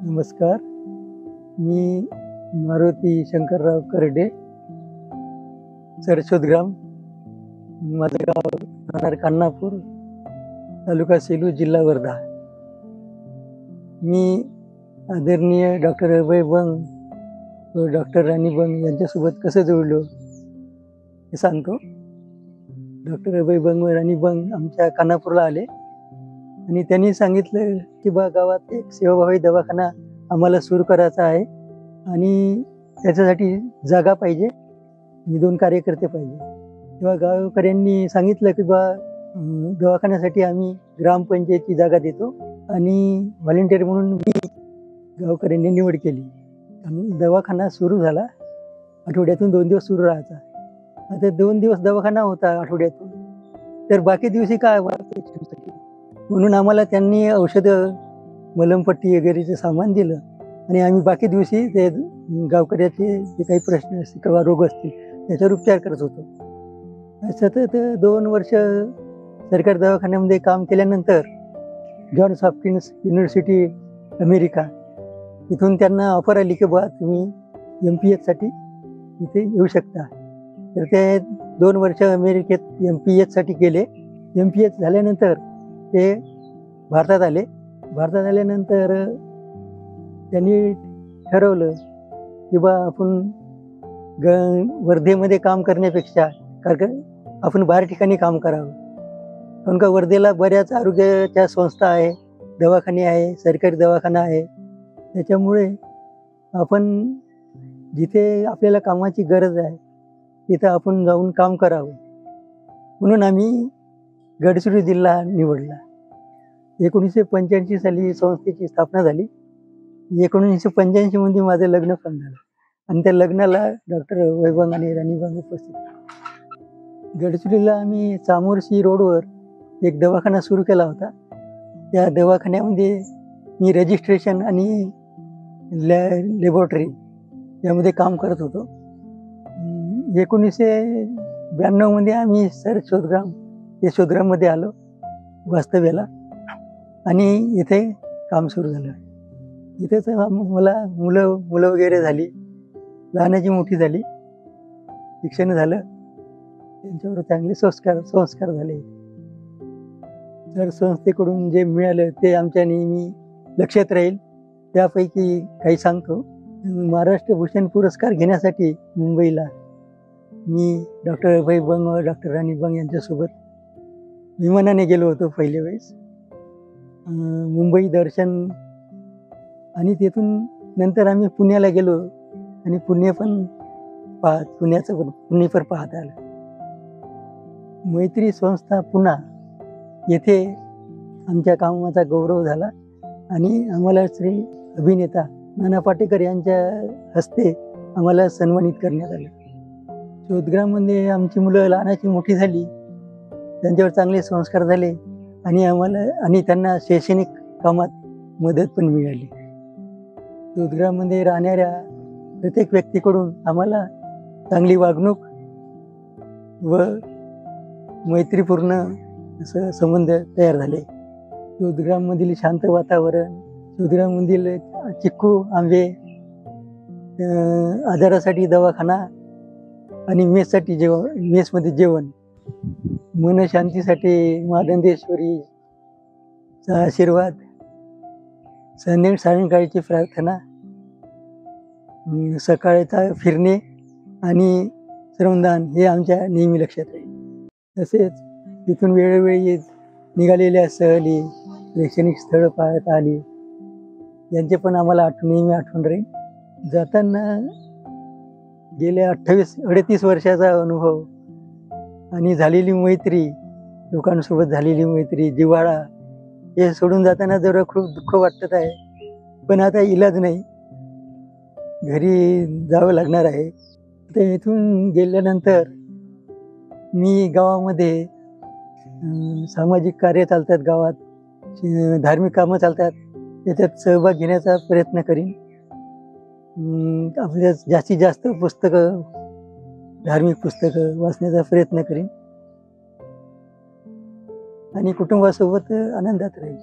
नमस्कार. मी मारुती शंकरराव करडे, सरशोदग्राम. माझं गाव राहणार कान्हापूर, तालुका सेलू, जिल्हा वर्धा. मी आदरणीय डॉक्टर अभय बंग व डॉक्टर राणी बंग यांच्यासोबत कसं जोडलो हे सांगतो. डॉक्टर अभय बंग व राणी बंग आमच्या कान्हापूरला आले आणि त्यांनी सांगितलं की बा गावात एक सेवाभावी दवाखाना आम्हाला सुरू करायचा आहे आणि त्याच्यासाठी जागा पाहिजे, 2 कार्यकर्ते पाहिजे. तेव्हा गावकऱ्यांनी सांगितलं की बा दवाखान्यासाठी आम्ही ग्रामपंचायतची जागा देतो आणि व्हॉलेंटियर म्हणून मी गावकऱ्यांनी निवड केली. आणि दवाखाना सुरू झाला. आठवड्यातून 2 दिवस सुरू राहायचा. आता 2 दिवस दवाखाना होता आठवड्यातून, तर बाकी दिवशी काय व्हायचं म्हणून आम्हाला त्यांनी औषधं, मलमपट्टी वगैरेचं सामान दिलं आणि आम्ही बाकी दिवशी ते गावकऱ्याचे जे काही प्रश्न असतील किंवा रोग असतील त्याच्यावर उपचार करत होतो. सतत 2 वर्ष सरकारी दवाखान्यामध्ये काम केल्यानंतर जॉन्स हॉपकिन्स युनिव्हर्सिटी अमेरिका इथून त्यांना ऑफर आली की बा तुम्ही MPH इथे येऊ शकता. तर ते 2 वर्ष अमेरिकेत MPH गेले. MPH झाल्यानंतर ते भारतात आले. भारतात आल्यानंतर त्यांनी ठरवलं की बा आपण वर्धेमध्ये काम करण्यापेक्षा कारण आपण बाहेर ठिकाणी काम करावं. कारण का वर्धेला बऱ्याच आरोग्याच्या संस्था आहे, दवाखाने आहे, सरकारी दवाखाना आहे. त्याच्यामुळे आपण जिथे आपल्याला कामाची गरज आहे तिथं आपण जाऊन काम करावं. म्हणून आम्ही गडचिरोली जिल्हा निवडला. 1985 साली संस्थेची स्थापना झाली. 1985 मध्ये माझं लग्न पण झालं आणि त्या लग्नाला डॉक्टर अभय बंग आणि राणी बंग उपस्थित. गडचिरोलीला आम्ही चामोर्शी रोडवर एक दवाखाना सुरू केला होता. त्या दवाखान्यामध्ये मी रजिस्ट्रेशन आणि लॅबोरेटरी यामध्ये काम करत होतो. 1992 मध्ये आम्ही यशोदग्राममध्ये आलो वास्तव्याला आणि इथे काम सुरू झालं. इथेच मला मुलं वगैरे झाली, लहानाची मोठी झाली, शिक्षण झालं, त्यांच्यावर चांगले संस्कार झाले. तर संस्थेकडून जे मिळालं ते आमच्या नेहमी लक्षात राहील. त्यापैकी काही सांगतो. महाराष्ट्र भूषण पुरस्कार घेण्यासाठी मुंबईला मी डॉक्टर अभय बंग व डॉक्टर राणी बंग यांच्यासोबत विमानाने गेलो होतो पहिल्या वेळेस. मुंबई दर्शन आणि तिथून नंतर आम्ही पुण्याला गेलो आणि पुणे पण पाहत आलं. मैत्री संस्था पुणा येथे आमच्या कामाचा गौरव झाला आणि आम्हाला श्री अभिनेता नाना पाटेकर यांच्या हस्ते आम्हाला सन्मानित करण्यात आलं. शोदग्राममध्ये आमची मुलं लहानाची मोठी झाली, त्यांच्यावर चांगले संस्कार झाले आणि त्यांना शैक्षणिक कामात मदत पण मिळाली. शोदग्राममध्ये राहणाऱ्या प्रत्येक व्यक्तीकडून आम्हाला चांगली वागणूक व मैत्रीपूर्ण असं संबंध तयार झाले. शोदग्राममधील शांत वातावरण, शोदग्राममधील चिक्कू आंबे, आजारासाठी दवाखाना आणि मेसमध्ये जेवण, मनशांतीसाठी महादंतेश्वरीचा आशीर्वाद, सायंकाळची प्रार्थना, सकाळचा फिरणे आणि श्रमदान हे आमच्या नेहमी लक्षात राहील. तसेच तिथून वेळोवेळी निघालेल्या सहली, शैक्षणिक स्थळं पाहता आली, यांचे पण आम्हाला नेहमी आठवण राहील. जाताना गेल्या 38 वर्षाचा अनुभव आणि झालेली मैत्री, लोकांसोबत झालेली मैत्री, जिव्हाळा हे सोडून जाताना जरा खूप दुःख वाटत आहे. पण आता इलाज नाही, घरी जावं लागणार आहे. तर इथून गेल्यानंतर मी गावामध्ये सामाजिक कार्य चालतात, गावात धार्मिक कामं चालतात, त्याच्यात सहभाग घेण्याचा प्रयत्न करीन. आपल्या जास्तीत जास्त पुस्तकं, धार्मिक पुस्तकं वाचण्याचा प्रयत्न करीन आणि कुटुंबासोबत आनंदात राहील.